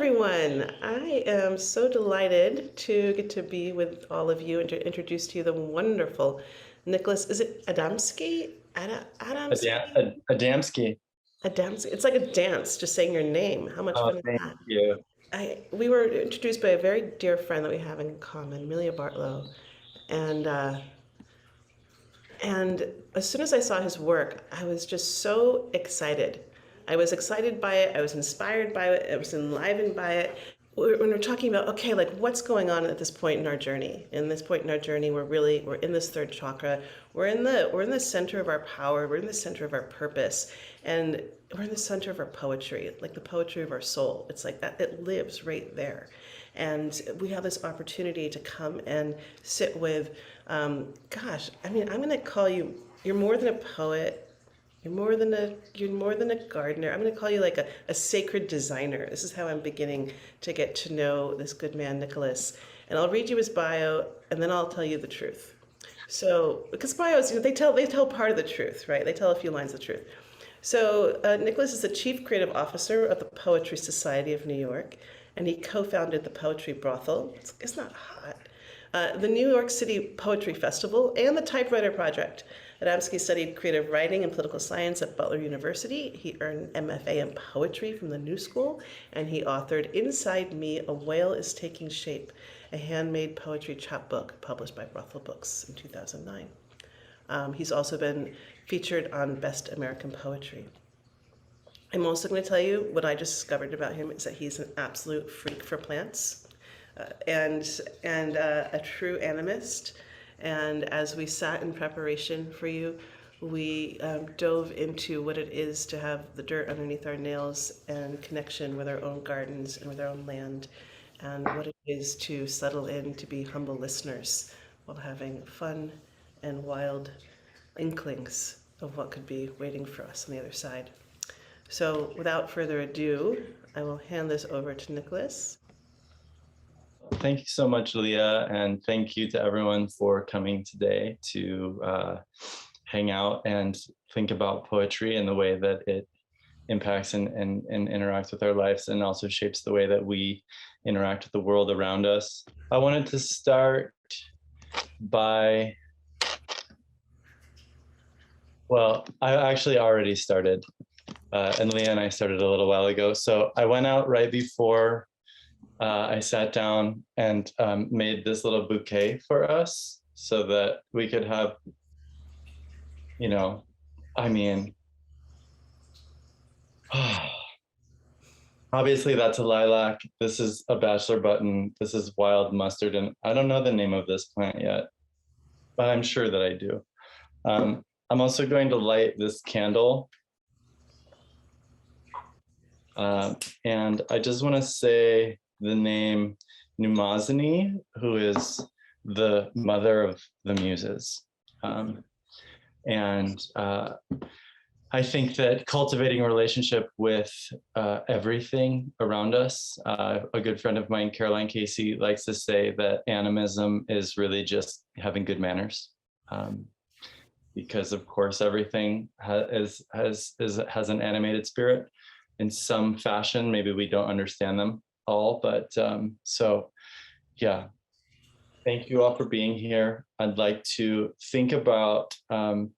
everyone. I am so delighted to get to be with all of you and to introduce to you the wonderful Nicholas. Is it Adamski? Adamski? Adamski. Adamski. It's like a dance, just saying your name. How much Oh, fun is thank that? you. We were introduced by a very dear friend that we have in common, Amelia Bartlow, and and as soon as I saw his work, I was just so excited. I was excited by it. I was inspired by it. I was enlivened by it. When we're talking about, okay, like what's going on at this point in our journey? In this point in our journey, we're in this third chakra. We're in the center of our power. We're in the center of our purpose, and we're in the center of our poetry, like the poetry of our soul. It's like that. It lives right there. And we have this opportunity to come and sit with, I mean, I'm going to call you, you're more than a poet. You're more than a gardener. I'm going to call you like a sacred designer. This is how I'm beginning to get to know this good man, Nicholas. And I'll read you his bio, and then I'll tell you the truth. So, because bios, they tell part of the truth, right? They tell a few lines of the truth. So, Nicholas is the chief creative officer of the Poetry Society of New York, and he co-founded the Poetry Brothel. It's not hot. The New York City Poetry Festival, and the Typewriter Project. Adamski studied creative writing and political science at Butler University. He earned MFA in poetry from the New School, and he authored Inside Me, A Whale is Taking Shape, a handmade poetry chapbook published by Brothel Books in 2009. He's also been featured on Best American Poetry. I'm also going to tell you what I just discovered about him is that he's an absolute freak for plants, and a true animist. And as we sat in preparation for you, we dove into what it is to have the dirt underneath our nails and connection with our own gardens and with our own land, and what it is to settle in to be humble listeners while having fun and wild inklings of what could be waiting for us on the other side. So without further ado, I will hand this over to Nicholas. Thank you so much, Leah, and thank you to everyone for coming today to hang out and think about poetry and the way that it impacts and interacts with our lives, and also shapes the way that we interact with the world around us. I wanted to start by, well, I actually already started, and Leah and I started a little while ago. So I went out right before I sat down and made this little bouquet for us so that we could have, I mean, obviously that's a lilac. This is a bachelor button. This is wild mustard. And I don't know the name of this plant yet, but I'm sure that I do. I'm also going to light this candle. And I just want to say the name Mnemosyne, who is the mother of the muses. And I think that cultivating a relationship with everything around us, a good friend of mine, Caroline Casey, likes to say that animism is really just having good manners. Because of course, everything has an animated spirit in some fashion. Maybe we don't understand them all, but so yeah, thank you all for being here. I'd like to think about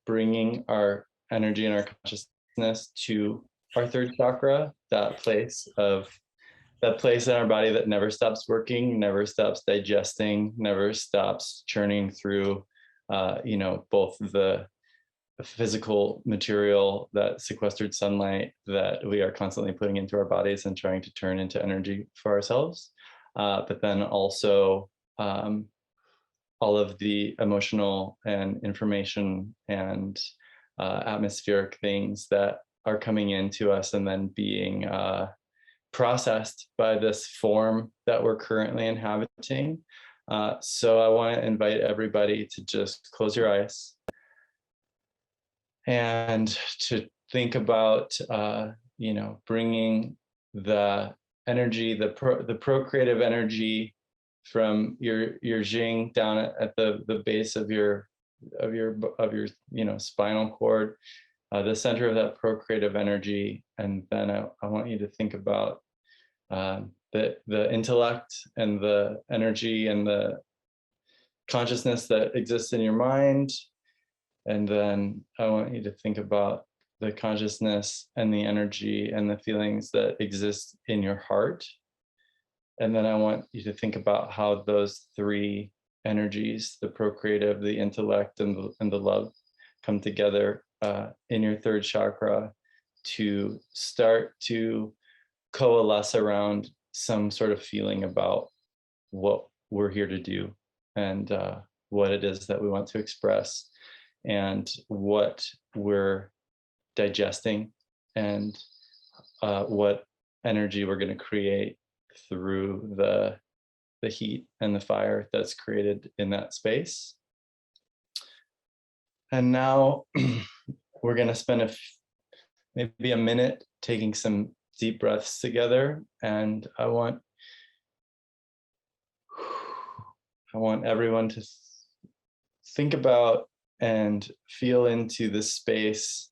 bringing our energy and our consciousness to our third chakra, that place in our body that never stops working, never stops digesting, never stops churning through both the physical material, that sequestered sunlight that we are constantly putting into our bodies and trying to turn into energy for ourselves, but then also all of the emotional and information and atmospheric things that are coming into us and then being processed by this form that we're currently inhabiting. So I want to invite everybody to just close your eyes and to think about, bringing the energy, the procreative energy from your Jing down at the base of your spinal cord, the center of that procreative energy. And then I want you to think about the intellect and the energy and the consciousness that exists in your mind. And then I want you to think about the consciousness and the energy and the feelings that exist in your heart. And then I want you to think about how those three energies, the procreative, the intellect, and the love, come together in your third chakra to start to coalesce around some sort of feeling about what we're here to do, and what it is that we want to express, and what we're digesting, and what energy we're going to create through the heat and the fire that's created in that space. And now we're going to spend maybe a minute taking some deep breaths together. And I want everyone to think about and feel into the space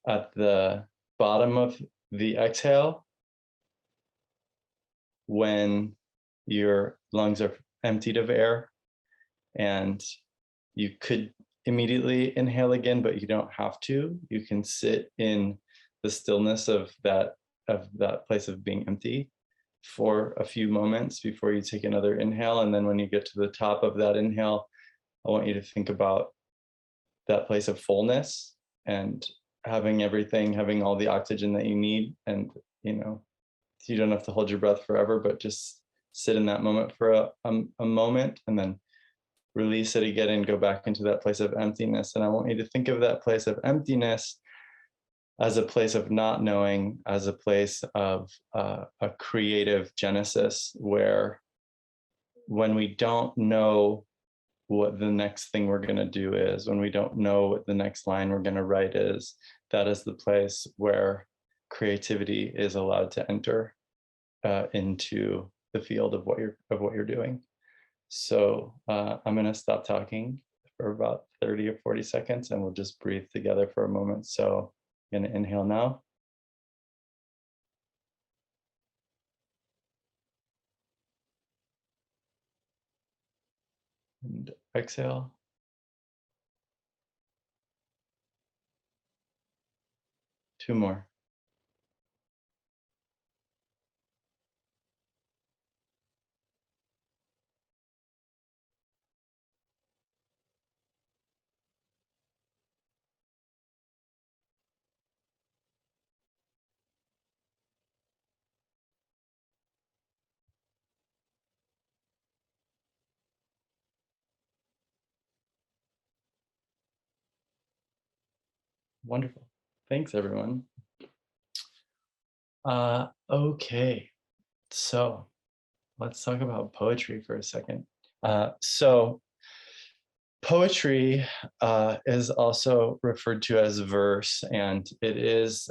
at the bottom of the exhale when your lungs are emptied of air, and you could immediately inhale again, but you don't have to. You can sit in the stillness of that place of being empty for a few moments before you take another inhale. And then when you get to the top of that inhale, I want you to think about that place of fullness and having all the oxygen that you need. And you don't have to hold your breath forever, but just sit in that moment for a moment, and then release it again and go back into that place of emptiness. And I want you to think of that place of emptiness as a place of not knowing, as a place of a creative genesis, where when we don't know what the next thing we're going to do is, when we don't know what the next line we're going to write is, that is the place where creativity is allowed to enter into the field of what you're doing. So I'm going to stop talking for about 30 or 40 seconds, and we'll just breathe together for a moment. So I'm going to inhale now. And exhale. Two more. Wonderful. Thanks, everyone. Okay, so let's talk about poetry for a second. So poetry is also referred to as verse, and it's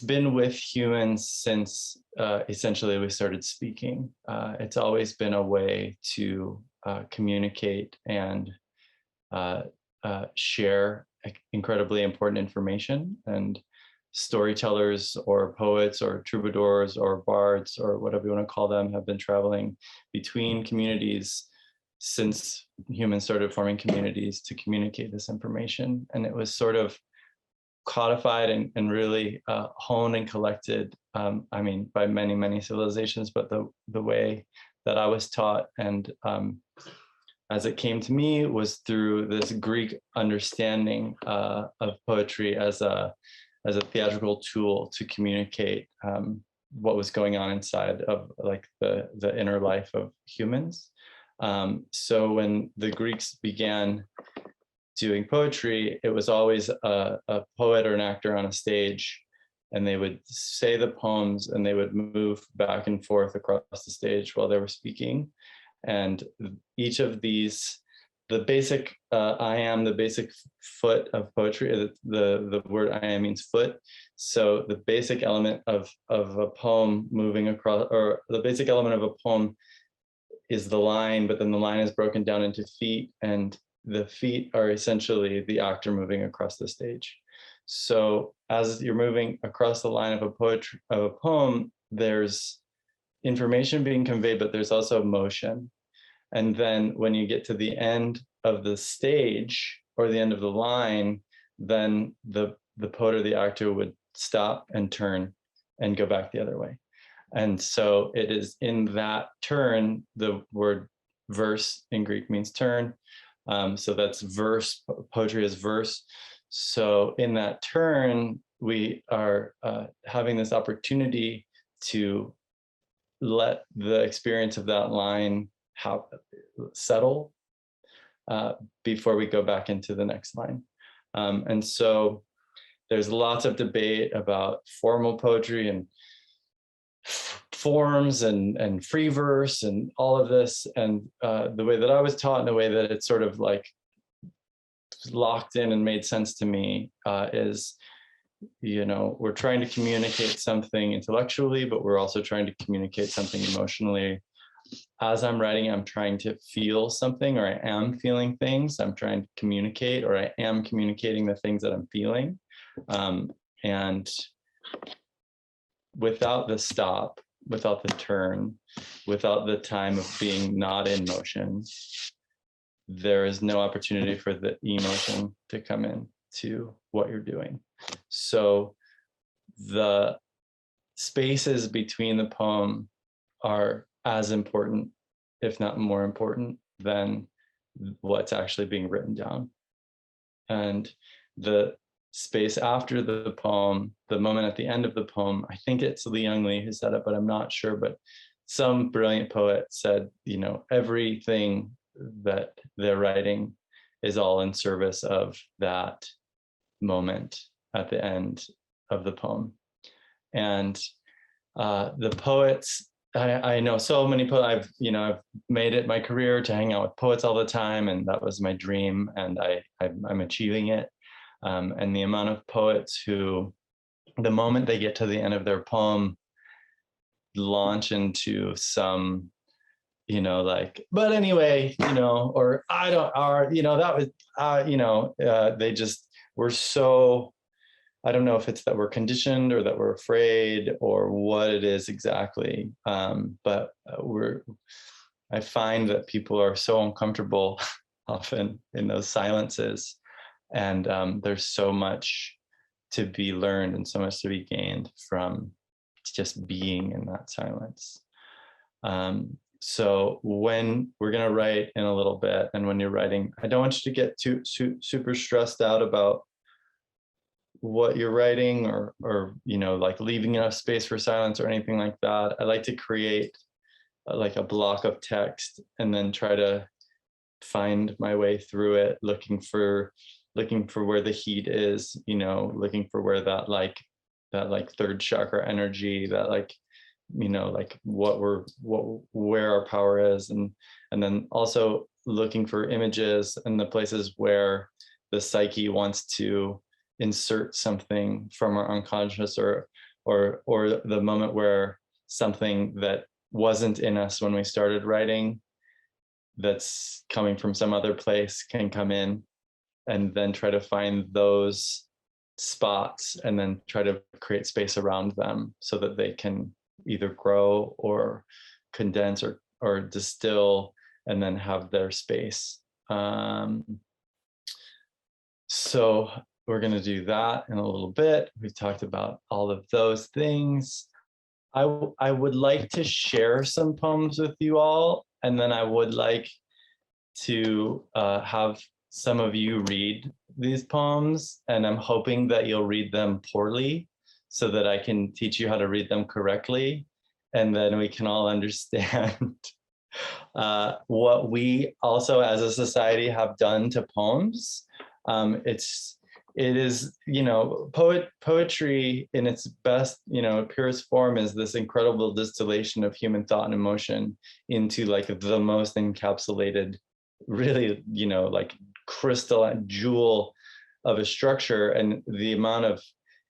been with humans since essentially we started speaking. It's always been a way to communicate and share incredibly important information. And storytellers or poets or troubadours or bards or whatever you want to call them have been traveling between communities since humans started forming communities to communicate this information. And it was sort of codified and really honed and collected, by many, many civilizations, but the way that I was taught and as it came to me was through this Greek understanding of poetry as a theatrical tool to communicate what was going on inside of like the inner life of humans. So when the Greeks began doing poetry, it was always a poet or an actor on a stage, and they would say the poems and they would move back and forth across the stage while they were speaking. And each of these, the basic I am, the basic foot of poetry, the word I am means foot. So the basic element of a poem moving across, or the basic element of a poem is the line, but then the line is broken down into feet, and the feet are essentially the actor moving across the stage. So as you're moving across the line of a poem, there's information being conveyed, but there's also emotion. And then when you get to the end of the stage or the end of the line, then the poet or the actor would stop and turn and go back the other way. And so it is in that turn, the word verse in Greek means turn. So that's verse, poetry is verse. So in that turn, we are having this opportunity to let the experience of that line settle before we go back into the next line. And so there's lots of debate about formal poetry and forms and free verse and all of this. And the way that I was taught and the way that it's sort of like locked in and made sense to me is, you know, we're trying to communicate something intellectually, but we're also trying to communicate something emotionally. As I'm writing, I'm trying to feel something, or I am feeling things. I'm trying to communicate, or I am communicating the things that I'm feeling. And without the stop, without the turn, without the time of being not in motion, there is no opportunity for the emotion to come in to what you're doing. So the spaces between the poem are as important, if not more important, than what's actually being written down. And the space after the poem, the moment at the end of the poem, I think it's Lee who said it, but I'm not sure, but some brilliant poet said, you know, everything that they're writing is all in service of that moment at the end of the poem. And the poets, I know so many poets. I've made it my career to hang out with poets all the time, and that was my dream, and I'm achieving it. And the amount of poets who, the moment they get to the end of their poem, launch into some, but anyway, or I don't, or that was, they just were so. I don't know if it's that we're conditioned or that we're afraid or what it is exactly. But I find that people are so uncomfortable often in those silences. And there's so much to be learned and so much to be gained from just being in that silence. So when we're going to write in a little bit, and when you're writing, I don't want you to get too super stressed out about what you're writing or like leaving enough space for silence or anything like that. I like to create like a block of text and then try to find my way through it, looking for where the heat is, looking for where that third chakra energy, that where our power is, and then also looking for images and the places where the psyche wants to insert something from our unconscious, or the moment where something that wasn't in us when we started writing, that's coming from some other place, can come in, and then try to find those spots and then try to create space around them so that they can either grow or condense or distill and then have their space. So we're going to do that in a little bit. We've talked about all of those things. I would like to share some poems with you all, and then I would like to have some of you read these poems, and I'm hoping that you'll read them poorly so that I can teach you how to read them correctly, and then we can all understand what we also as a society have done to poems. It is, poetry in its best, purest form is this incredible distillation of human thought and emotion into like the most encapsulated, really, crystalline jewel of a structure, and the amount of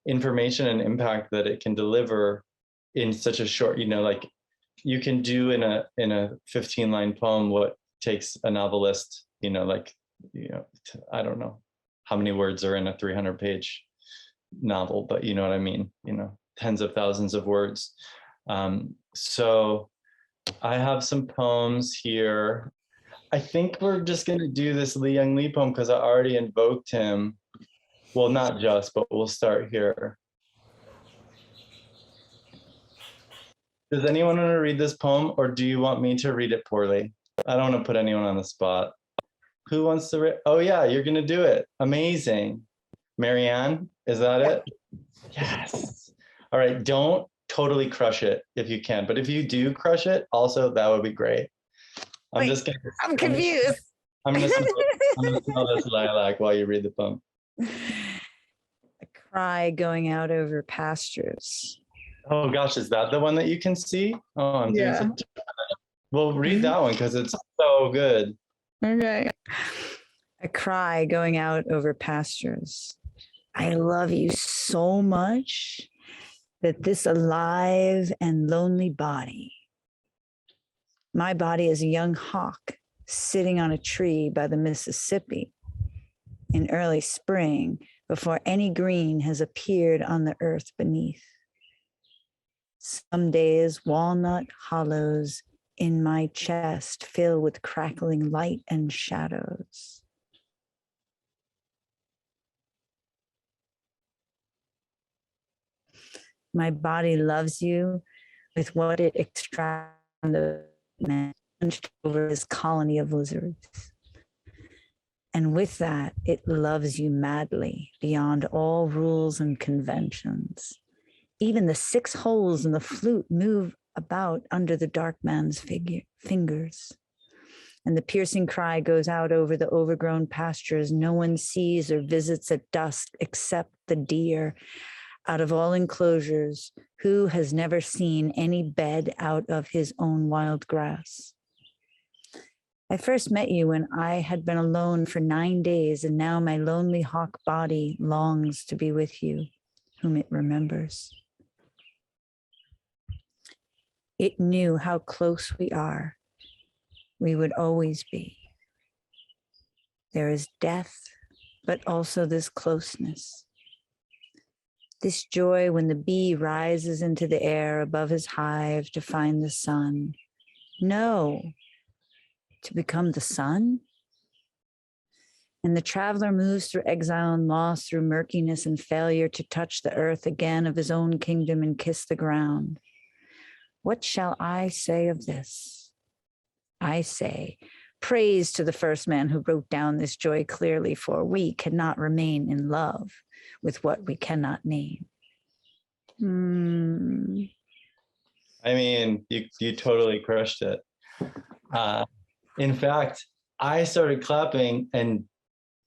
information and impact that it can deliver in such a short, you can do in a 15-line poem what takes a novelist, I don't know how many words are in a 300-page novel, but you know what I mean, tens of thousands of words. So I have some poems here. I think we're just going to do this Lee Young Lee poem because I already invoked him. Well, not just, but we'll start here. Does anyone want to read this poem, or do you want me to read it poorly? I don't want to put anyone on the spot. Who wants to read? Oh yeah, you're going to do it. Amazing. Marianne, is that it? Yes. All right, don't totally crush it if you can, but if you do crush it, also that would be great. I'm confused. I'm gonna smell this lilac while you read the poem. A cry going out over pastures. Oh gosh, is that the one that you can see? Oh, I'm doing so. Well, read that one because it's so good. Okay. A cry going out over pastures. I love you so much that this alive and lonely body, my body is a young hawk sitting on a tree by the Mississippi in early spring before any green has appeared on the earth beneath. Some days walnut hollows in my chest fill with crackling light and shadows. My body loves you with what it extracts from the man hunched over his colony of lizards. And with that, it loves you madly beyond all rules and conventions. Even the 6 holes in the flute move about under the dark man's fingers. And the piercing cry goes out over the overgrown pastures no one sees or visits at dusk except the deer out of all enclosures, who has never seen any bed out of his own wild grass. I first met you when I had been alone for 9 days, and now my lonely hawk body longs to be with you, whom it remembers. It knew how close we are. We would always be. There is death, but also this closeness. This joy when the bee rises into the air above his hive to find the sun. No, to become the sun? And the traveler moves through exile and loss, through murkiness and failure to touch the earth again of his own kingdom and kiss the ground. What shall I say of this? I say, praise to the first man who wrote down this joy clearly, for we cannot remain in love with what we cannot name. I mean, you totally crushed it. In fact, I started clapping and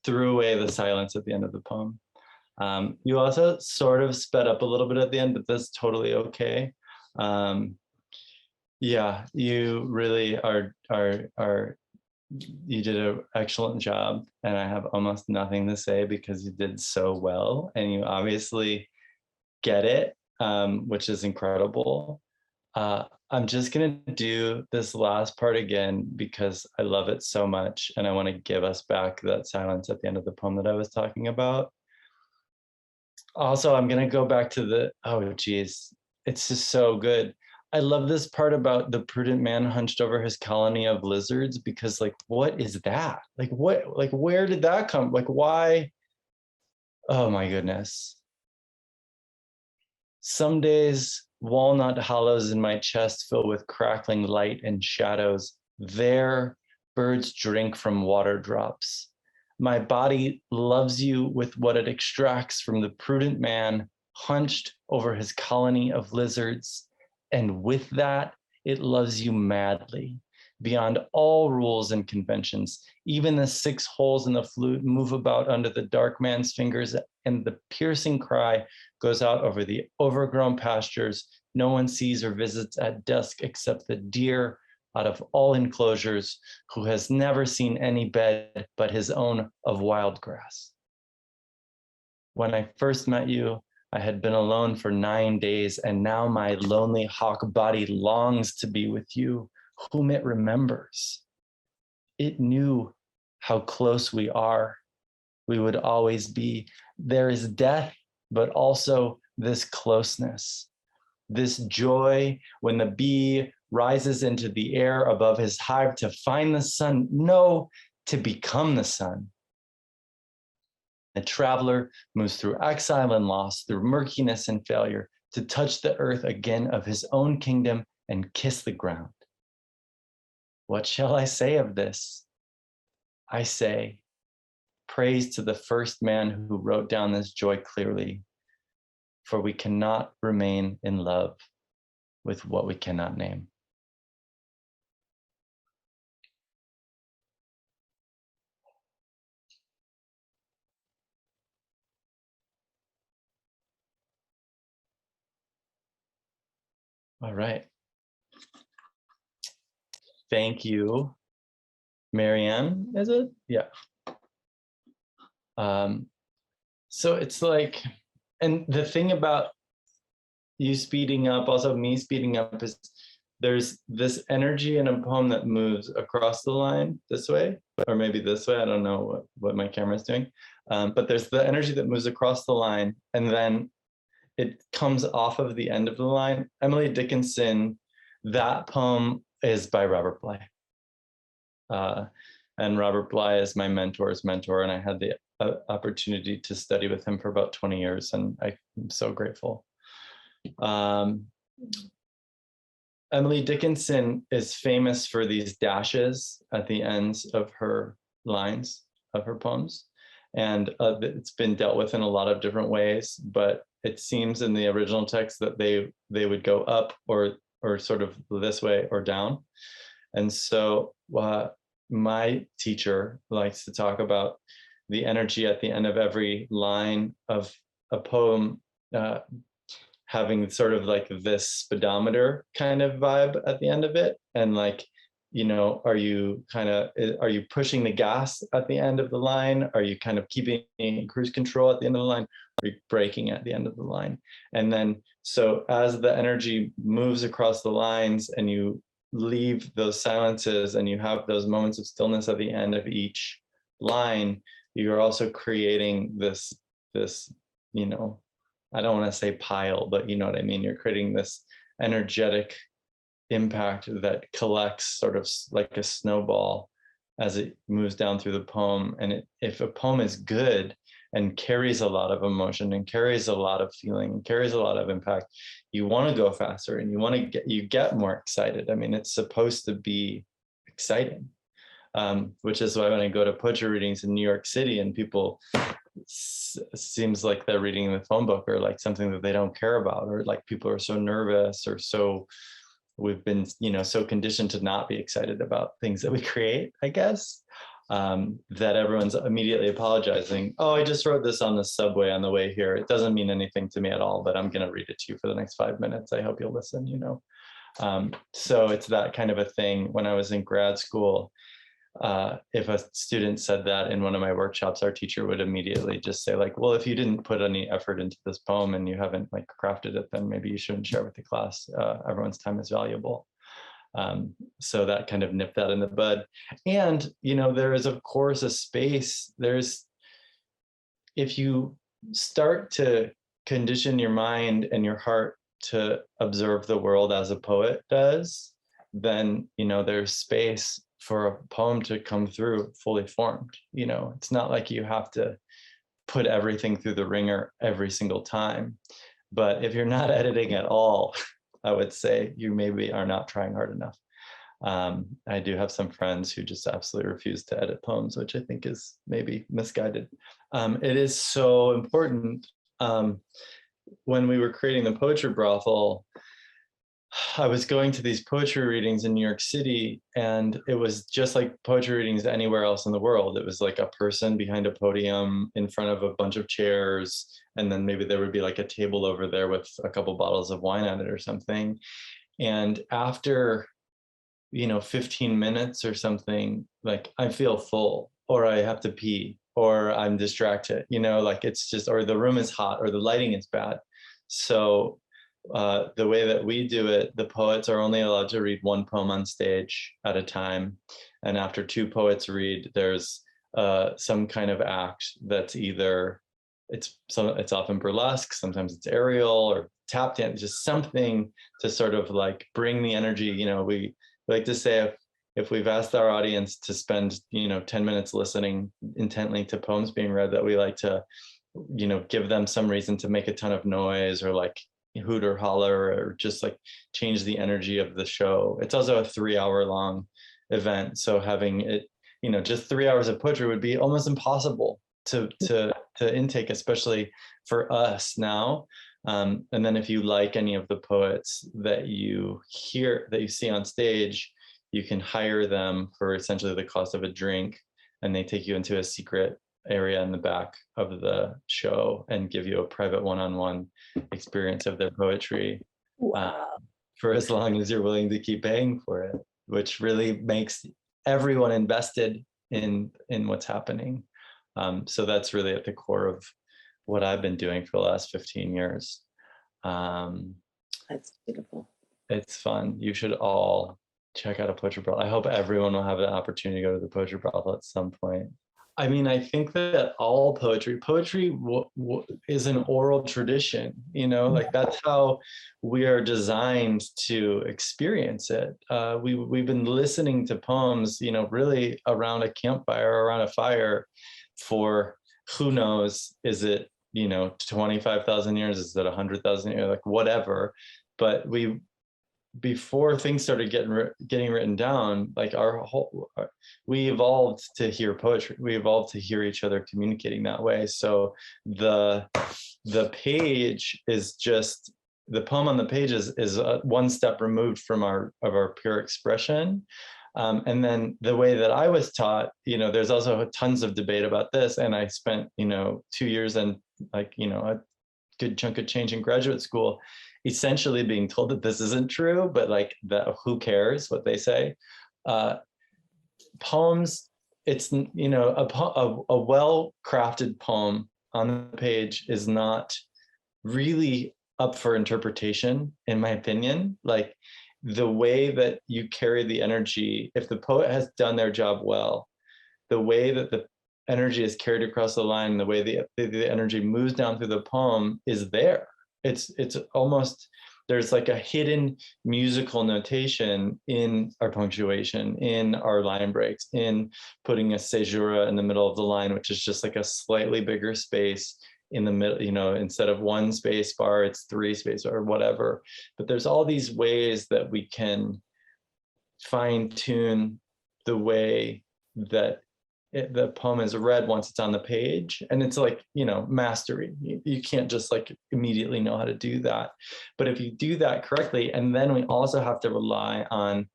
threw away the silence at the end of the poem. You also sort of sped up a little bit at the end, but that's totally okay. Yeah, you really you did an excellent job, and I have almost nothing to say because you did so well, and you obviously get it, which is incredible. I'm just gonna do this last part again because I love it so much, and I want to give us back that silence at the end of the poem that I was talking about. Also, I'm gonna go back to the, oh geez, it's just so good. I love this part about the prudent man hunched over his colony of lizards, because like, what is that? Like what, like where did that come? Like why? Oh my goodness. Some days walnut hollows in my chest fill with crackling light and shadows. There birds drink from water drops. My body loves you with what it extracts from the prudent man hunched over his colony of lizards. And with that, it loves you madly, beyond all rules and conventions. Even the 6 holes in the flute move about under the dark man's fingers, and the piercing cry goes out over the overgrown pastures no one sees or visits at dusk except the deer out of all enclosures, who has never seen any bed but his own of wild grass. When I first met you, I had been alone for 9 days, and now my lonely hawk body longs to be with you, whom it remembers. It knew how close we are. We would always be. There is death, but also this closeness. this joy when the bee rises into the air above his hive to find the sun, no, to become the sun. A traveler moves through exile and loss, through murkiness and failure, to touch the earth again of his own kingdom and kiss the ground. What shall I say of this? I say, praise to the first man who wrote down this joy clearly, for we cannot remain in love with what we cannot name. All right. Thank you, Marianne, is it? Yeah. So it's like, and the thing about you speeding up, also me speeding up, is there's this energy in a poem that moves across the line this way, or maybe this way. I don't know what my camera's doing. But there's the energy that moves across the line, and then it comes off of the end of the line. Emily Dickinson, that poem is by Robert Bly. And Robert Bly is my mentor's mentor, and I had the opportunity to study with him for about 20 years, and I'm so grateful. Emily Dickinson is famous for these dashes at the ends of her lines of her poems. And it's been dealt with in a lot of different ways, but it seems in the original text that they would go up or sort of this way or down. And so my teacher likes to talk about the energy at the end of every line of a poem having sort of like this speedometer kind of vibe at the end of it. And like, you know, are you pushing the gas at the end of the line? Are you kind of keeping cruise control at the end of the line? Are you braking at the end of the line? And then, so as the energy moves across the lines and you leave those silences and you have those moments of stillness at the end of each line, you're also creating this, you know, I don't want to say pile, but you know what I mean? You're creating this energetic impact that collects sort of like a snowball as it moves down through the poem. And if a poem is good and carries a lot of emotion and carries a lot of feeling and carries a lot of impact, you want to go faster and you get more excited. I mean, it's supposed to be exciting, which is why when I go to poetry readings in New York City and people seems like they're reading the phone book or like something that they don't care about, or like people are so nervous or so, we've been, you know, so conditioned to not be excited about things that we create, I guess, that everyone's immediately apologizing. Oh, I just wrote this on the subway on the way here. It doesn't mean anything to me at all, but I'm going to read it to you for the next 5 minutes. I hope you'll listen, you know. So it's that kind of a thing. When I was in grad school, if a student said that in one of my workshops, our teacher would immediately just say like, well, if you didn't put any effort into this poem and you haven't like crafted it, then maybe you shouldn't share with the class. Everyone's time is valuable. So that kind of nipped that in the bud. And, you know, there is of course a space, if you start to condition your mind and your heart to observe the world as a poet does, then, you know, there's space for a poem to come through fully formed. You know, it's not like you have to put everything through the ringer every single time. But if you're not editing at all, I would say you maybe are not trying hard enough. I do have some friends who just absolutely refuse to edit poems, which I think is maybe misguided. It is so important. When we were creating the Poetry Brothel, I was going to these poetry readings in New York City, and it was just like poetry readings anywhere else in the world. It was like a person behind a podium in front of a bunch of chairs, and then maybe there would be like a table over there with a couple bottles of wine on it or something. And after, you know, 15 minutes or something, like I feel full, or I have to pee, or I'm distracted, you know, like it's just, or the room is hot, or the lighting is bad. So the way that we do it, the poets are only allowed to read one poem on stage at a time. And after two poets read, there's some kind of act that's either, it's often burlesque, sometimes it's aerial, or tap dance, just something to sort of like bring the energy. You know, we like to say if we've asked our audience to spend, 10 minutes listening intently to poems being read, that we like to, give them some reason to make a ton of noise or like hoot or holler or just like change the energy of the show. It's also a 3-hour long event. So having it, just 3 hours of poetry would be almost impossible to intake, especially for us now. And then if you like any of the poets that you see on stage, you can hire them for essentially the cost of a drink, and they take you into a secret area in the back of the show and give you a private one-on-one experience of their poetry. Wow. For as long as you're willing to keep paying for it, which really makes everyone invested in what's happening. So that's really at the core of what I've been doing for the last 15 years. That's beautiful. It's fun. You should all check out a Poetry Brothel. I hope everyone will have the opportunity to go to the Poetry Brothel at some point. I mean, I think that all poetry is an oral tradition, like that's how we are designed to experience it. We've been listening to poems, really around a campfire, around a fire for who knows, is it, 25,000 years, is it 100,000 years, like whatever. But before things started getting written down, like we evolved to hear poetry. We evolved to hear each other communicating that way. So the page is just, the poem on the page is one step removed from our pure expression. And then the way that I was taught, there's also tons of debate about this. And I spent, 2 years and like, a good chunk of change in graduate school, essentially being told that this isn't true, but like that, who cares what they say? Poems, it's, a well-crafted poem on the page is not really up for interpretation, in my opinion. Like the way that you carry the energy, if the poet has done their job well, the way that the energy is carried across the line, the way the energy moves down through the poem is there. It's almost, there's like a hidden musical notation in our punctuation, in our line breaks, in putting a caesura in the middle of the line, which is just like a slightly bigger space in the middle, instead of 1 space bar, it's 3 space or whatever. But there's all these ways that we can fine tune the way that the poem is read once it's on the page. And it's like, mastery. You can't just like immediately know how to do that. But if you do that correctly, and then we also have to rely on,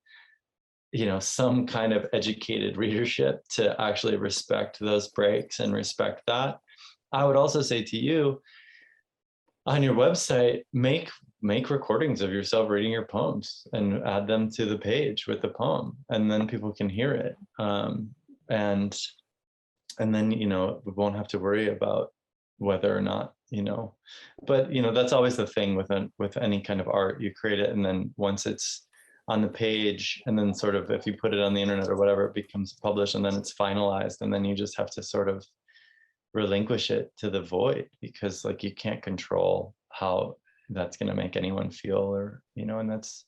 some kind of educated readership to actually respect those breaks and respect that. I would also say to you, on your website, make recordings of yourself reading your poems and add them to the page with the poem, and then people can hear it. And then, we won't have to worry about whether or not, but, that's always the thing with any kind of art. You create it, and then once it's on the page, and then sort of, if you put it on the internet or whatever, it becomes published, and then it's finalized, and then you just have to sort of relinquish it to the void, because like you can't control how that's going to make anyone feel, or, and that's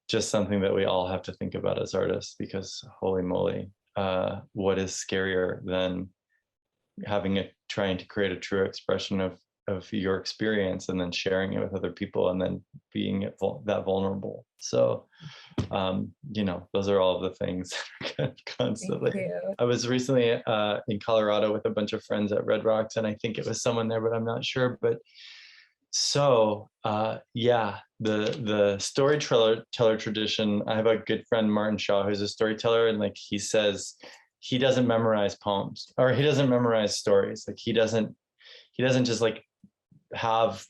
just something that we all have to think about as artists, because holy moly, what is scarier than trying to create a true expression of your experience and then sharing it with other people and then being that vulnerable. So those are all of the things constantly. I was recently in Colorado with a bunch of friends at Red Rocks, and I think it was someone there, but I'm not sure. But so the storyteller tradition, I have a good friend, Martin Shaw, who's a storyteller, and like he says he doesn't memorize poems, or he doesn't memorize stories. Like he doesn't just like have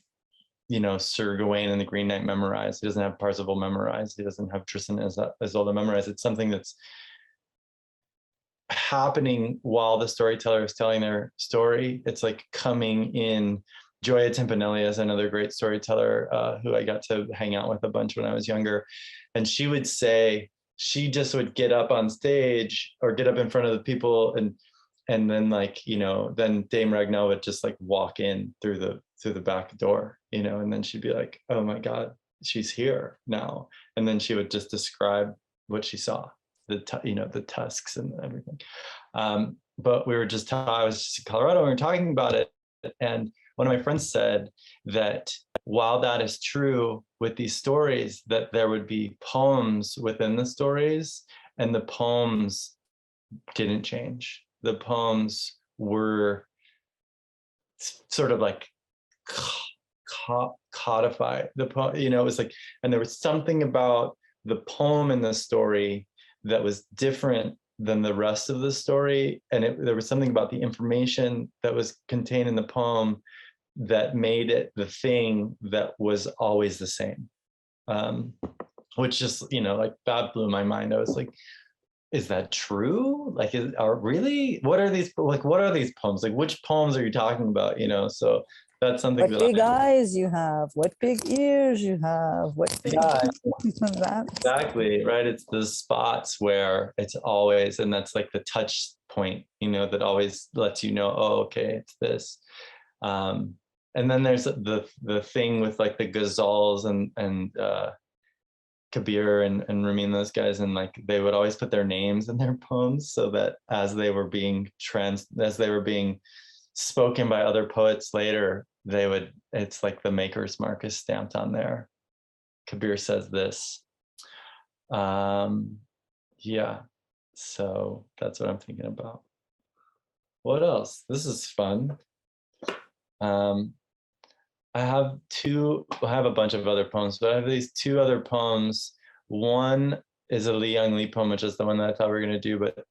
Sir Gawain and the Green Knight memorized. He doesn't have Parzival memorized. He doesn't have Tristan and Isolde memorized. It's something that's happening while the storyteller is telling their story. It's like coming in. Gioia Timpanelli is another great storyteller who I got to hang out with a bunch when I was younger. And she would say, she just would get up on stage or get up in front of the people, and then like, then Dame Ragnell would just like walk in through through the back door, and then she'd be like, oh my God, she's here now. And then she would just describe what she saw, the tusks and everything. But I was just in Colorado, and we were talking about it. And one of my friends said that while that is true with these stories, that there would be poems within the stories, and the poems didn't change. The poems were sort of like codified. It was like, and there was something about the poem in the story that was different than the rest of the story. And there was something about the information that was contained in the poem that made it the thing that was always the same. Which just, like that blew my mind. I was like, is that true? Like, what are these poems? Like, which poems are you talking about? So that's something what big eyes you have, what big ears you have, what big exactly, right? It's the spots where it's always, and that's like the touch point, that always lets oh, okay, it's this. And then there's the thing with like the ghazals and Kabir and Ramin, those guys, and like they would always put their names in their poems, so that as they were being spoken by other poets later, it's like the maker's mark is stamped on there. Kabir says this. Yeah, so that's what I'm thinking about. What else? This is fun. I have a bunch of other poems, but I have these two other poems. One is a Lee Young Lee poem, which is the one that I thought we were going to do, but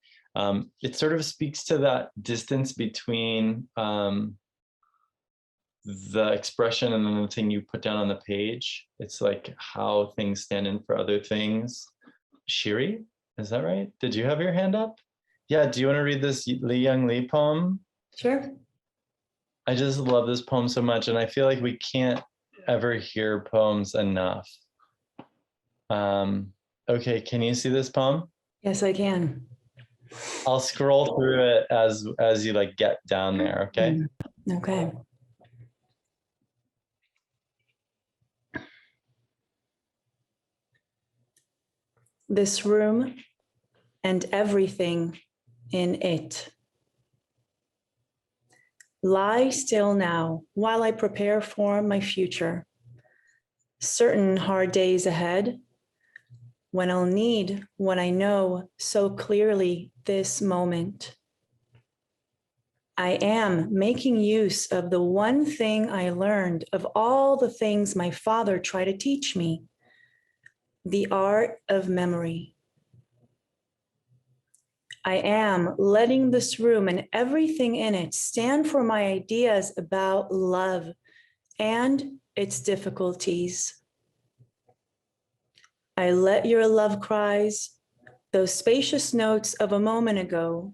it sort of speaks to that distance between the expression and then the thing you put down on the page. It's like how things stand in for other things. Shiri, is that right? Did you have your hand up? Yeah, do you want to read this Lee Young Lee poem? Sure. I just love this poem so much, and I feel like we can't ever hear poems enough. Okay, can you see this poem? Yes, I can. I'll scroll through it as you like get down there, okay? Okay. This room and everything in it. Lie still now while I prepare for my future. Certain hard days ahead, when I'll need what I know so clearly this moment. I am making use of the one thing I learned of all the things my father tried to teach me, the art of memory. I am letting this room and everything in it stand for my ideas about love and its difficulties. I let your love cries, those spacious notes of a moment ago,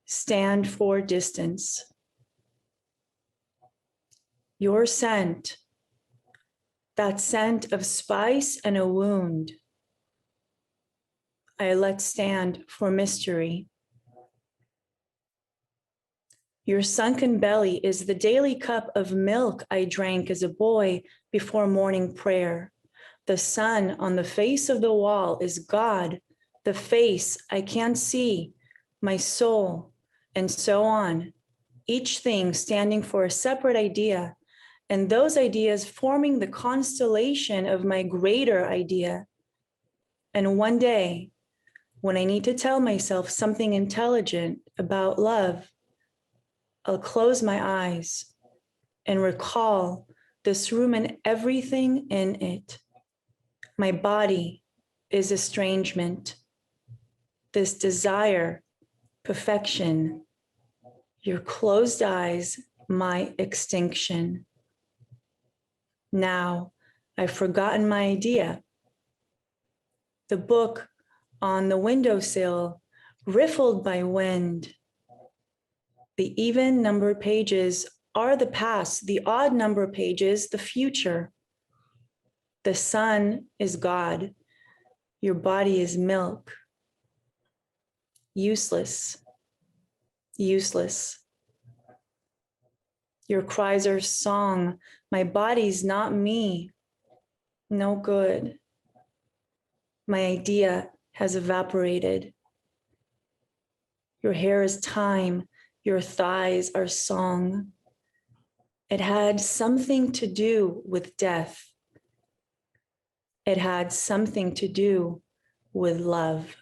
stand for distance. Your scent, that scent of spice and a wound, I let stand for mystery. Your sunken belly is the daily cup of milk I drank as a boy before morning prayer. The sun on the face of the wall is God, the face I can't see, my soul, and so on. Each thing standing for a separate idea, and those ideas forming the constellation of my greater idea. And one day, when I need to tell myself something intelligent about love, I'll close my eyes and recall this room and everything in it. My body is estrangement, this desire, perfection, your closed eyes, my extinction. Now I've forgotten my idea. The book on the windowsill, riffled by wind. The even numbered pages are the past, the odd number pages, the future. The sun is God. Your body is milk. Useless, useless. Your cries are song. My body's not me. No good. My idea has evaporated. Your hair is time. Your thighs are song. It had something to do with death. It had something to do with love.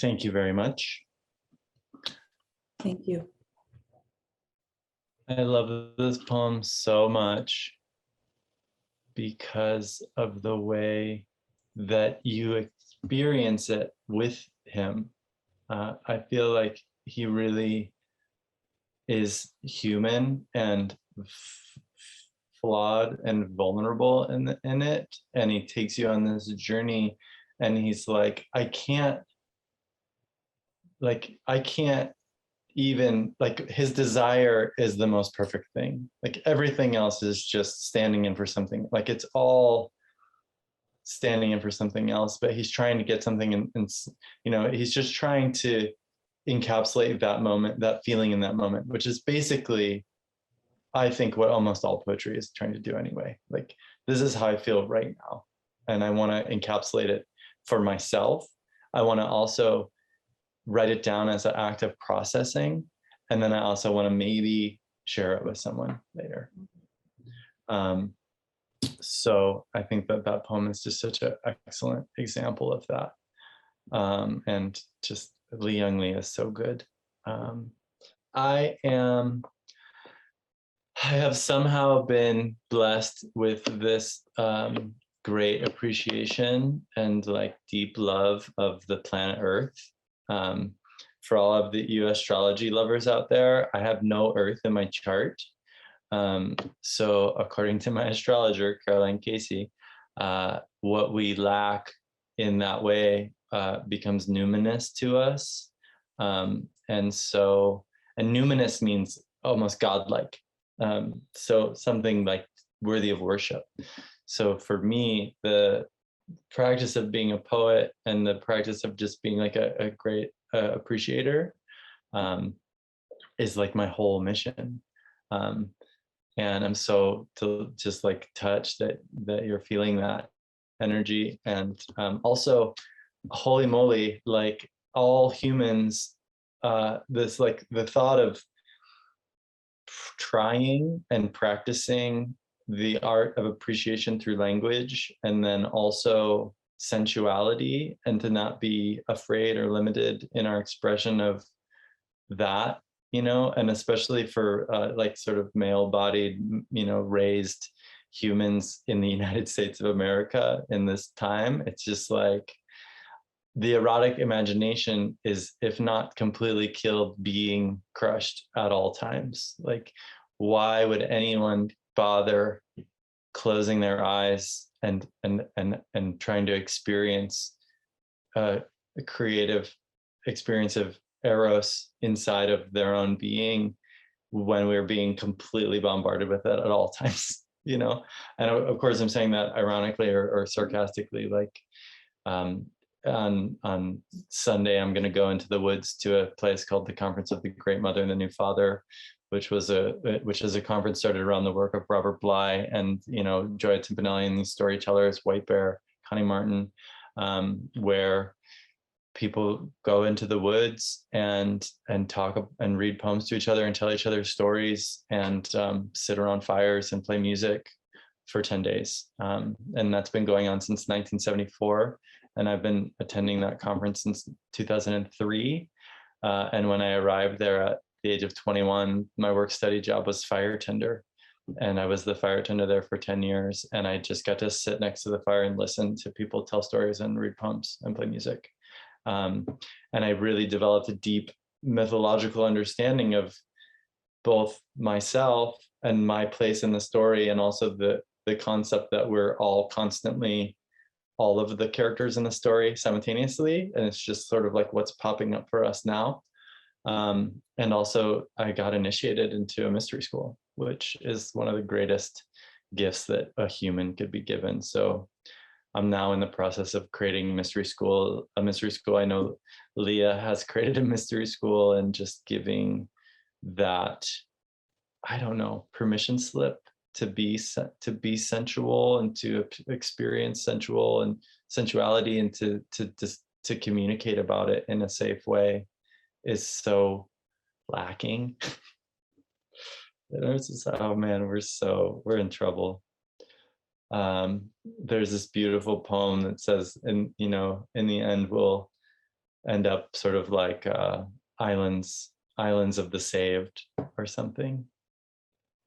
Thank you very much. Thank you. I love this poem so much because of the way that you experience it with him. I feel like he really is human and flawed and vulnerable in it. And he takes you on this journey and he's like, I can't even, like, his desire is the most perfect thing. Like everything else is just standing in for something. Like it's all standing in for something else, but he's trying to get something and you know, he's just trying to encapsulate that moment, that feeling in that moment, which is basically, I think, what almost all poetry is trying to do anyway. Like, this is how I feel right now. And I want to encapsulate it for myself. I want to also write it down as an act of processing. And then I also want to maybe share it with someone later. So I think that that poem is just such an excellent example of that. And just Leah is so good. I have somehow been blessed with this great appreciation and like deep love of the planet Earth. For all of you astrology lovers out there, I have no Earth in my chart. So according to my astrologer, Caroline Casey, what we lack in that way becomes numinous to us. And numinous means almost godlike. So something like worthy of worship. So for me, the practice of being a poet and the practice of just being like a great appreciator is like my whole mission. And I'm so just like touched that you're feeling that energy. And also, holy moly, like all humans, this like the thought of trying and practicing the art of appreciation through language, and then also sensuality, and to not be afraid or limited in our expression of that, you know, and especially for like sort of male-bodied, you know, raised humans in the United States of America in this time. It's just like the erotic imagination is, if not completely killed, being crushed at all times. Like, why would anyone bother closing their eyes and trying to experience a creative experience of eros inside of their own being when we're being completely bombarded with it at all times, you know? And of course, I'm saying that ironically or sarcastically. Like, on Sunday, I'm going to go into the woods to a place called the Conference of the Great Mother and the New Father, which is a conference started around the work of Robert Bly and, you know, Joya Timpanelli and these storytellers, White Bear, Connie Martin, where people go into the woods and talk and read poems to each other and tell each other stories and sit around fires and play music for 10 days. And that's been going on since 1974. And I've been attending that conference since 2003. And when I arrived there at the age of 21, my work study job was fire tender. And I was the fire tender there for 10 years. And I just got to sit next to the fire and listen to people tell stories and read poems and play music. And I really developed a deep mythological understanding of both myself and my place in the story, and also the concept that we're all constantly all of the characters in the story simultaneously. And it's just sort of like what's popping up for us now. And also I got initiated into a mystery school. which is one of the greatest gifts that a human could be given. So I'm now in the process of creating a mystery school. I know Leah has created a mystery school, and just giving that, I don't know, permission slip to be sensual and to experience sensual and sensuality, and to communicate about it in a safe way is so lacking. It's just, oh man, we're in trouble. There's this beautiful poem that says, in the end we'll end up sort of like islands of the saved or something.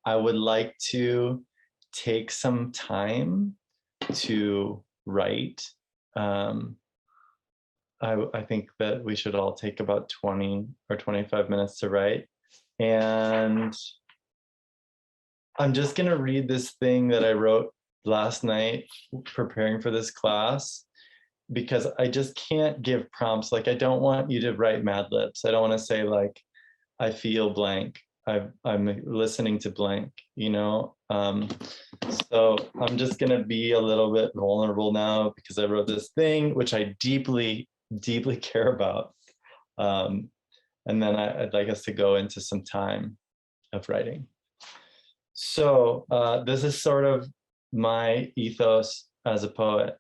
I would like to take some time to write. I think that we should all take about 20 or 25 minutes to write. And I'm just going to read this thing that I wrote last night preparing for this class, because I just can't give prompts. Like, I don't want you to write Mad Libs. I don't want to say like, I feel blank. I'm listening to blank, so I'm just going to be a little bit vulnerable now, because I wrote this thing, which I deeply, deeply care about. And then I'd like us to go into some time of writing. So this is sort of my ethos as a poet,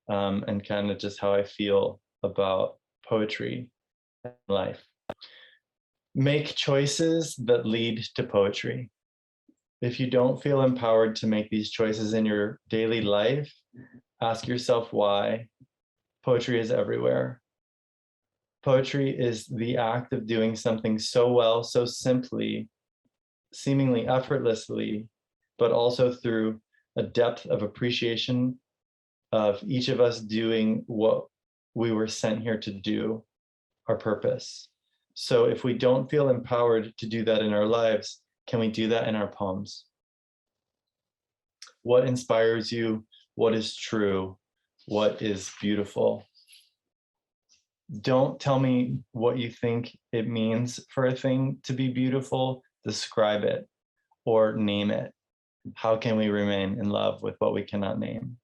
and kind of just how I feel about poetry and life. Make choices that lead to poetry. If you don't feel empowered to make these choices in your daily life, ask yourself why. Poetry is everywhere. Poetry is the act of doing something so well, so simply, seemingly effortlessly, but also through a depth of appreciation of each of us doing what we were sent here to do, our purpose. So if we don't feel empowered to do that in our lives, can we do that in our poems? What inspires you? What is true? What is beautiful? Don't tell me what you think it means for a thing to be beautiful. Describe it or name it. How can we remain in love with what we cannot name?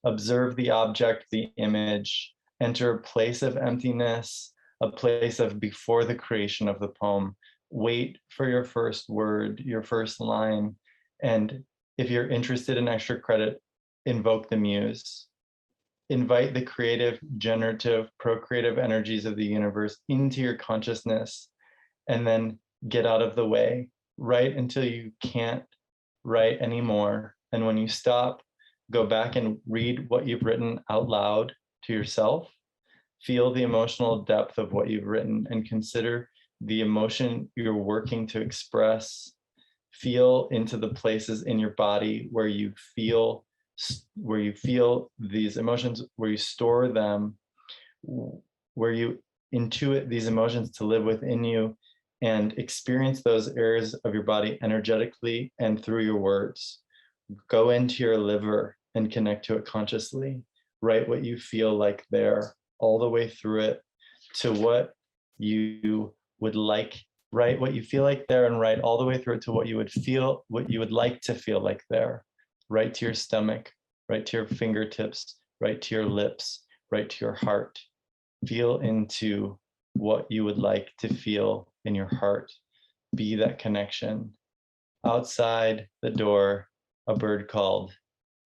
Observe the object, the image, enter a place of emptiness, a place of before the creation of the poem. Wait for your first word, your first line. And if you're interested in extra credit, invoke the muse. Invite the creative, generative, procreative energies of the universe into your consciousness, and then get out of the way. Write until you can't write anymore. And when you stop, go back and read what you've written out loud to yourself. Feel the emotional depth of what you've written and consider the emotion you're working to express. Feel into the places in your body where you feel these emotions, where you store them, where you intuit these emotions to live within you, and experience those areas of your body energetically and through your words. Go into your liver and connect to it consciously. Write what you feel like there, all the way through it to what you would like. Write what you feel like there, and write all the way through it to what you would like to feel like there. Right to your stomach, right to your fingertips, right to your lips, right to your heart. Feel into what you would like to feel in your heart. Be that connection. Outside the door, a bird called.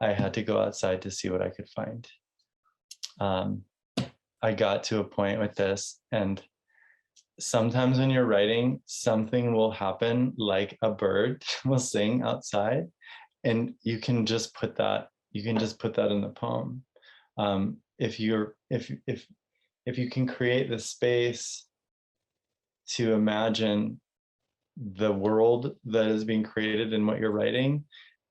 I had to go outside to see what I could find. I got to a point with this, and sometimes when you're writing, something will happen, like a bird will sing outside, and you can just put that in the poem. If you can create the space to imagine the world that is being created in what you're writing,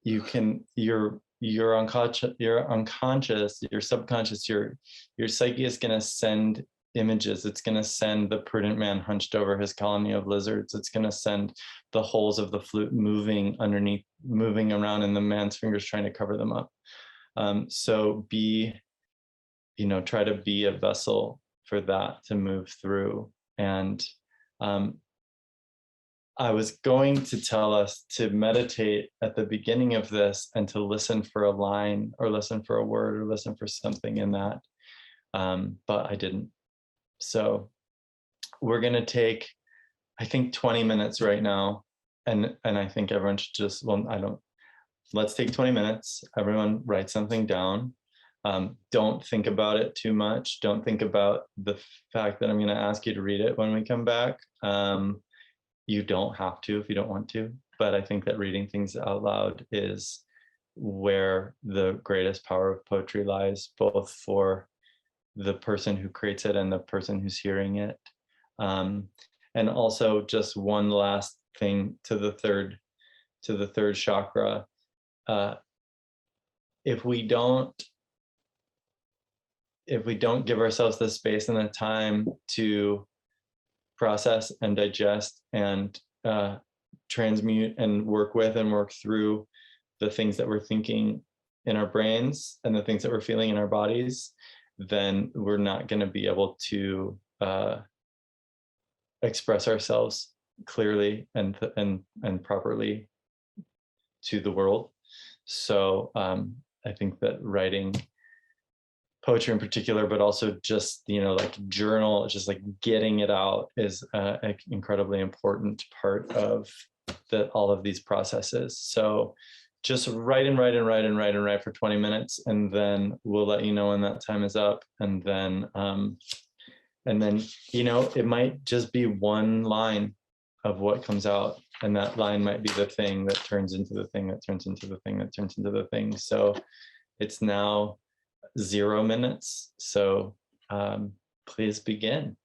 your unconscious, your subconscious, your psyche is going to send images. It's going to send the prudent man hunched over his colony of lizards. It's going to send the holes of the flute moving around, and the man's fingers trying to cover them up. So try to be a vessel for that to move through. And I was going to tell us to meditate at the beginning of this and to listen for a line or listen for a word or listen for something in that. But I didn't. So we're going to take, I think, 20 minutes right now. And I think everyone should just, well, let's take 20 minutes. Everyone write something down. Don't think about it too much. Don't think about the fact that I'm going to ask you to read it when we come back. You don't have to if you don't want to, but I think that reading things out loud is where the greatest power of poetry lies, both for the person who creates it and the person who's hearing it. And also just one last thing to the third chakra. If we don't give ourselves the space and the time to process and digest and transmute and work with and work through the things that we're thinking in our brains and the things that we're feeling in our bodies, then we're not going to be able to express ourselves clearly and properly to the world. So I think that writing poetry in particular, but also just, like journal, just like getting it out is an incredibly important part of all of these processes. So just write and write and write and write and write for 20 minutes, and then we'll let you know when that time is up. And then, it might just be one line of what comes out. And that line might be the thing that turns into the thing that turns into the thing that turns into the thing. So it's now 0 minutes. So please begin.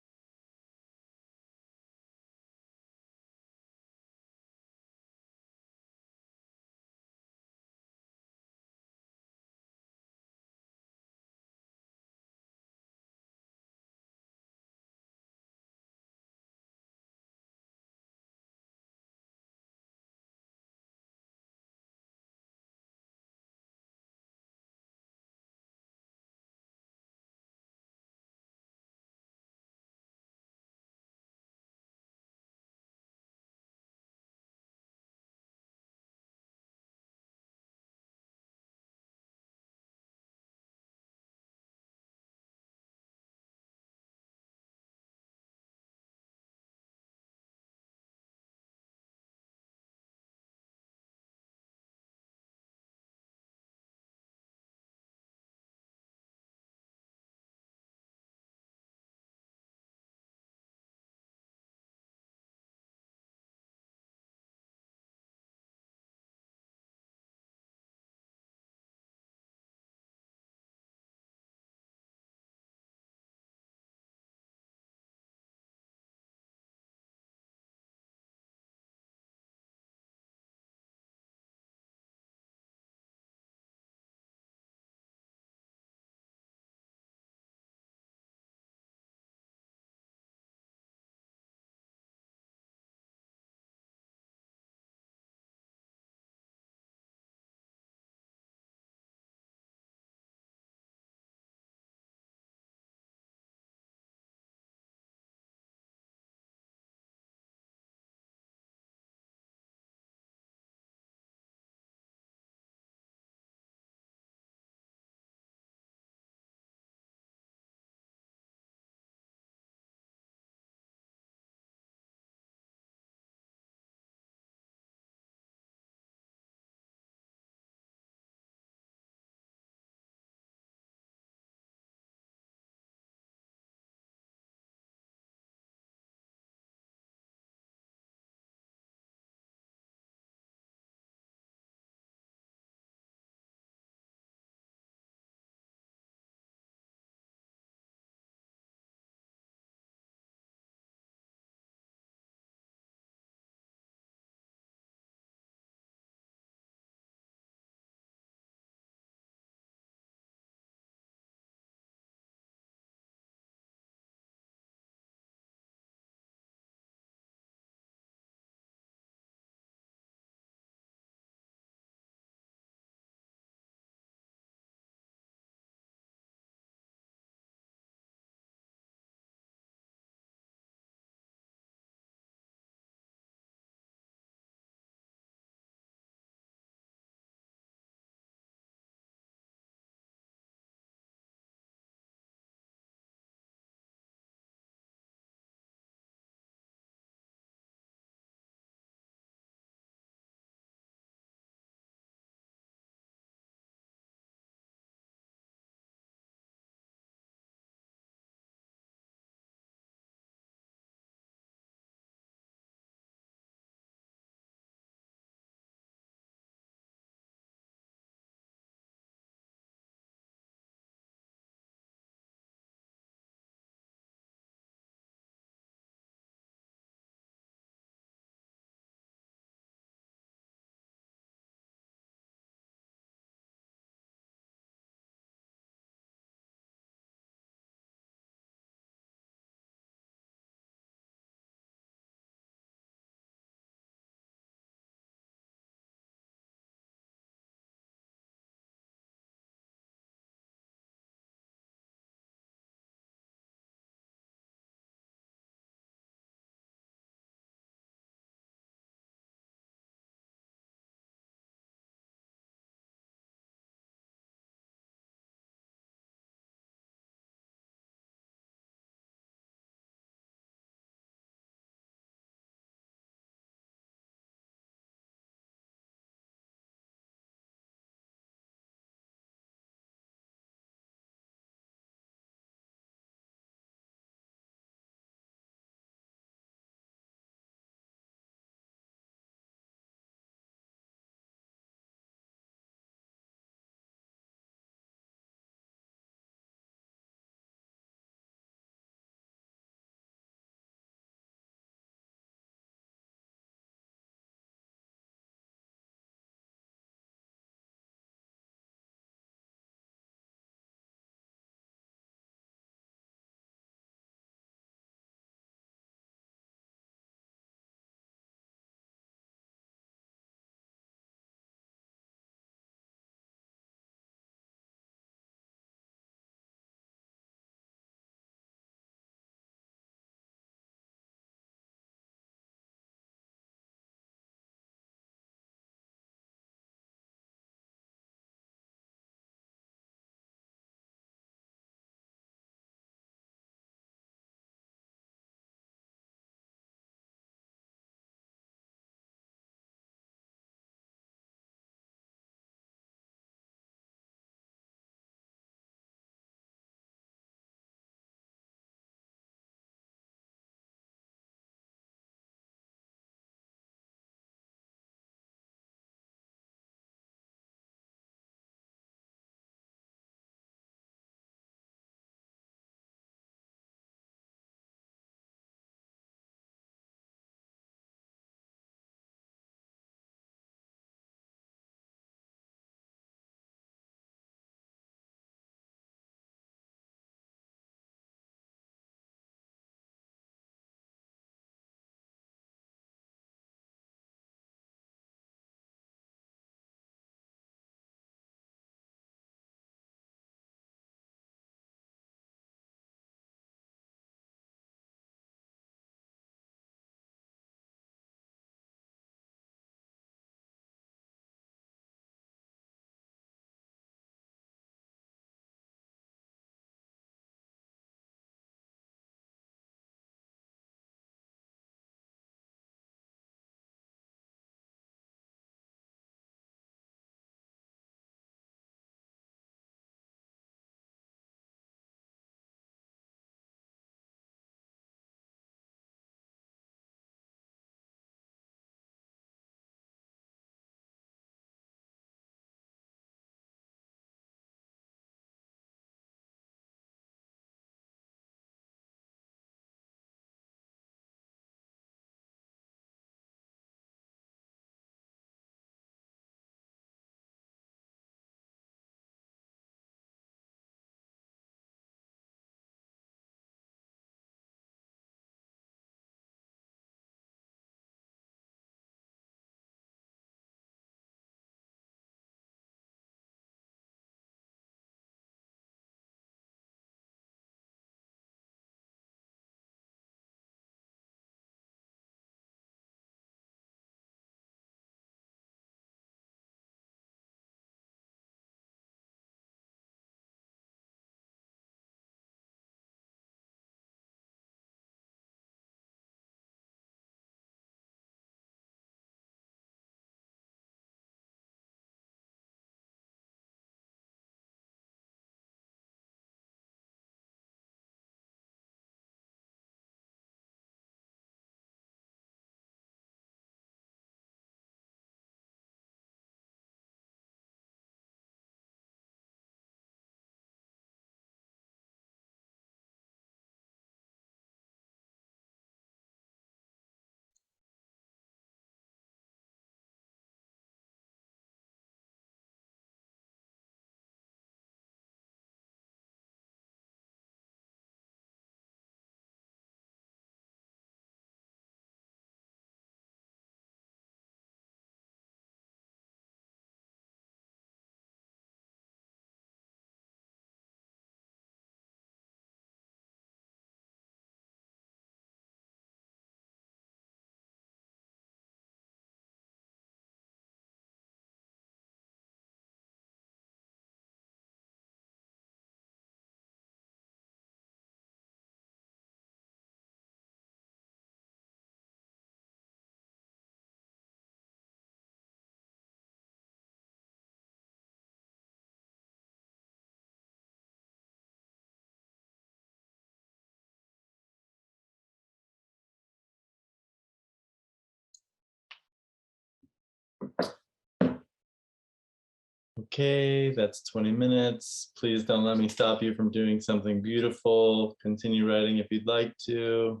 okay, that's 20 minutes. Please don't let me stop you from doing something beautiful. Continue writing if you'd like to.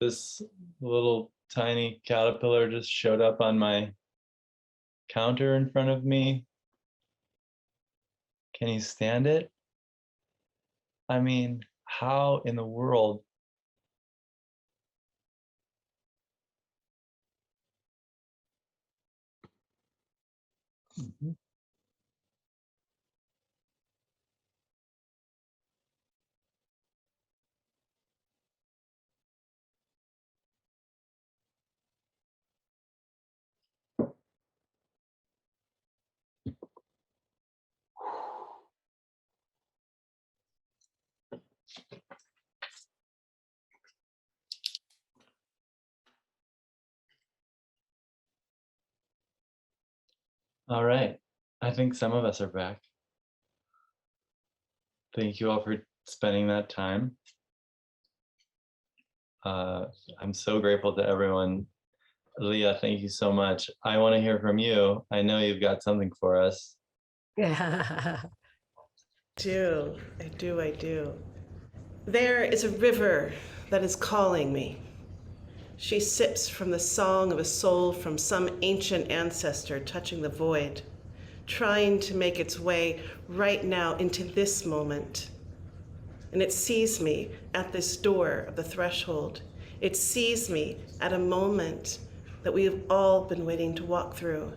This little tiny caterpillar just showed up on my counter in front of me. Can you stand it? I mean, how in the world? Mhm. All right. I think some of us are back. Thank you all for spending that time. I'm so grateful to everyone. Leah, thank you so much. I want to hear from you. I know you've got something for us. Yeah. I do. There is a river that is calling me. She sips from the song of a soul from some ancient ancestor touching the void, trying to make its way right now into this moment. And it sees me at this door of the threshold. It sees me at a moment that we have all been waiting to walk through.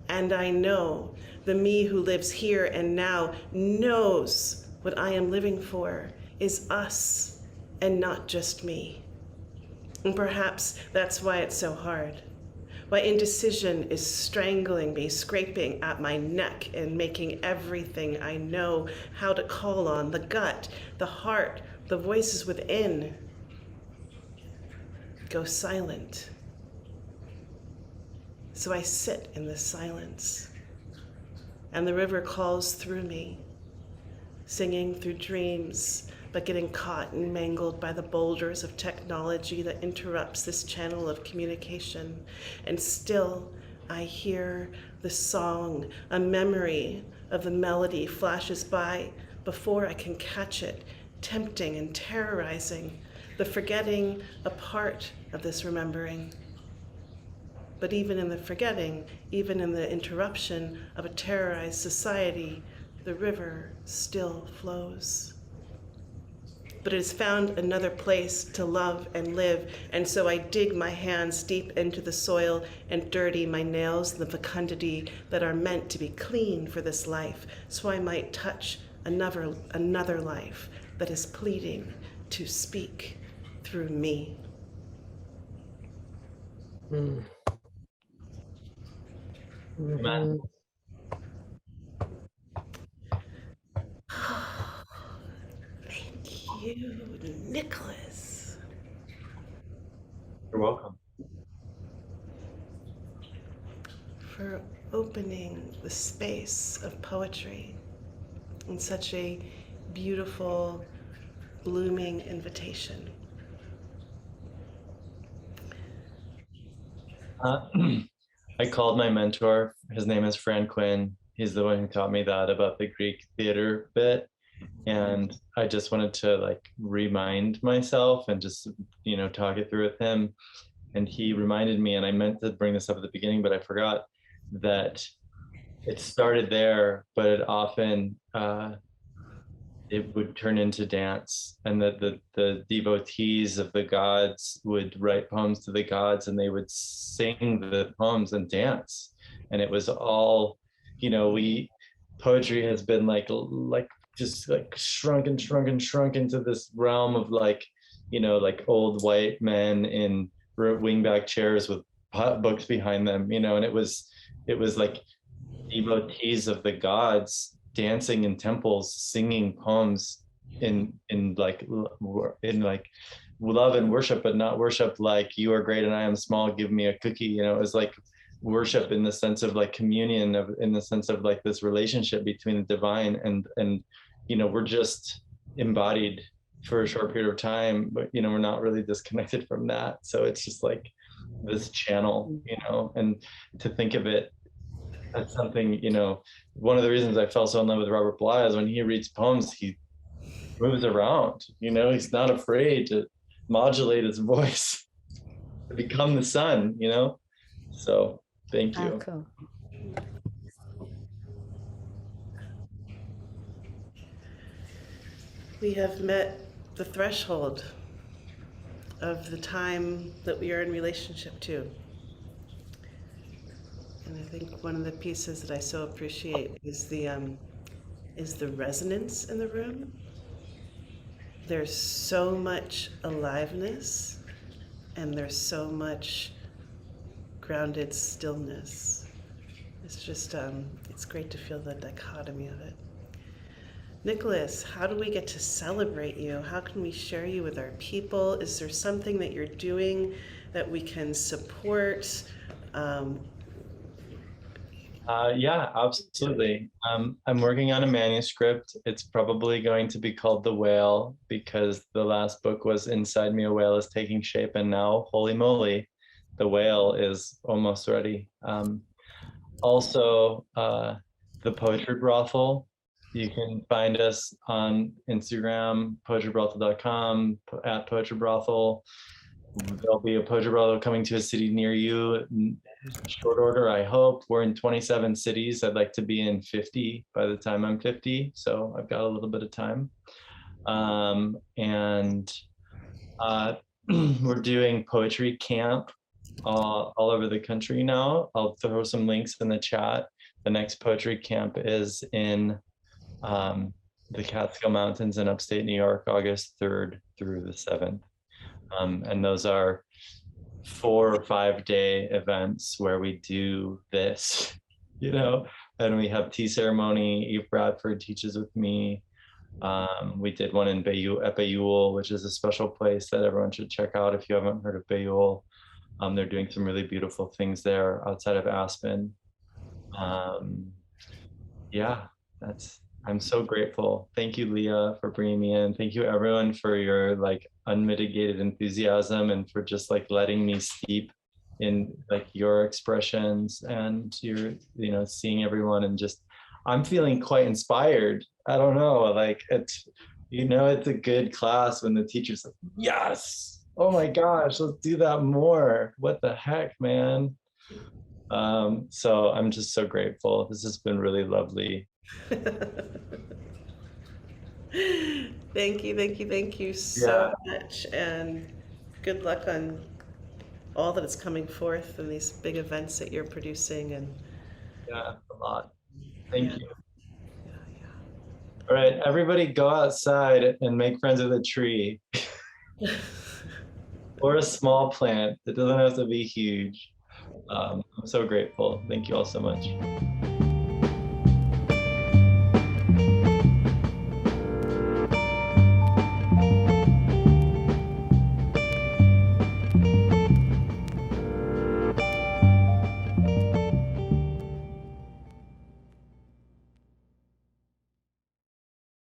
And I know the me who lives here and now knows what I am living for is us and not just me. And perhaps that's why it's so hard. Why indecision is strangling me, scraping at my neck and making everything I know how to call on, the gut, the heart, the voices within, go silent. So I sit in the silence, and the river calls through me, singing through dreams, but getting caught and mangled by the boulders of technology that interrupts this channel of communication. And still, I hear the song, a memory of the melody flashes by before I can catch it, tempting and terrorizing, the forgetting a part of this remembering. But even in the forgetting, even in the interruption of a terrorized society, the river still flows. But it has found another place to love and live, and so I dig my hands deep into the soil and dirty my nails in the fecundity that are meant to be clean for this life, so I might touch another life that is pleading to speak through me. Amen. Thank you, Nicholas. You're welcome. For opening the space of poetry in such a beautiful, blooming invitation. I called my mentor. His name is Fran Quinn. He's the one who taught me that about the Greek theater bit. And I just wanted to like remind myself and just, talk it through with him. And he reminded me, and I meant to bring this up at the beginning, but I forgot that it started there, but it often, it would turn into dance, and that the devotees of the gods would write poems to the gods, and they would sing the poems and dance. And it was all, poetry has been like just like shrunk into this realm of like old white men in wingback chairs with books behind them, and it was like devotees of the gods dancing in temples, singing poems in like love and worship, but not worship like you are great and I am small, give me a cookie. It was like worship in the sense of like communion, in the sense of like this relationship between the divine and we're just embodied for a short period of time, but we're not really disconnected from that. So it's just like this channel, and to think of it That's something, you know, one of the reasons I fell so in love with Robert Bly is when he reads poems, he moves around, you know, he's not afraid to modulate his voice to become the sun, you know? So thank Oh, you. cool. We have met the threshold of the time that we are in relationship to. And I think one of the pieces that I so appreciate is the resonance in the room. There's so much aliveness and there's so much grounded stillness. It's just, it's great to feel the dichotomy of it. Nicholas, how do we get to celebrate you? How can we share you with our people? Is there something that you're doing that we can support? Yeah, absolutely. I'm working on a manuscript. It's probably going to be called The Whale because the last book was Inside Me, a Whale is Taking Shape, and now, holy moly, The Whale is almost ready. Also, the Poetry Brothel. You can find us on Instagram, poetrybrothel.com, at Poetry Brothel. There'll be a Poetry Brothel coming to a city near you in short order, I hope. We're in 27 cities. I'd like to be in 50 by the time I'm 50, so I've got a little bit of time. We're doing poetry camp all over the country now. I'll throw some links in the chat. The next poetry camp is in the Catskill Mountains in upstate New York, August 3rd through the 7th. And those are 4 or 5 day events where we do this, you know, and we have tea ceremony. Eve Bradford teaches with me. We did one in Bayul, which is a special place that everyone should check out if you haven't heard of Bayul. They're doing some really beautiful things there outside of Aspen. Yeah, I'm so grateful. Thank you, Leah, for bringing me in. Thank you, everyone, for your like unmitigated enthusiasm and for just like letting me steep in like your expressions and your, you know, seeing everyone and just, I'm feeling quite inspired. I don't know, like it's, you know, it's a good class when the teacher's like, yes, oh my gosh, let's do that more. What the heck, man? So I'm just so grateful. This has been really lovely. Thank you so much, and good luck on all that is coming forth and these big events that you're producing. And Yeah, a lot. Thank yeah. you. All right, everybody go outside and make friends with a tree or a small plant. It doesn't have to be huge. I'm so grateful. Thank you all so much.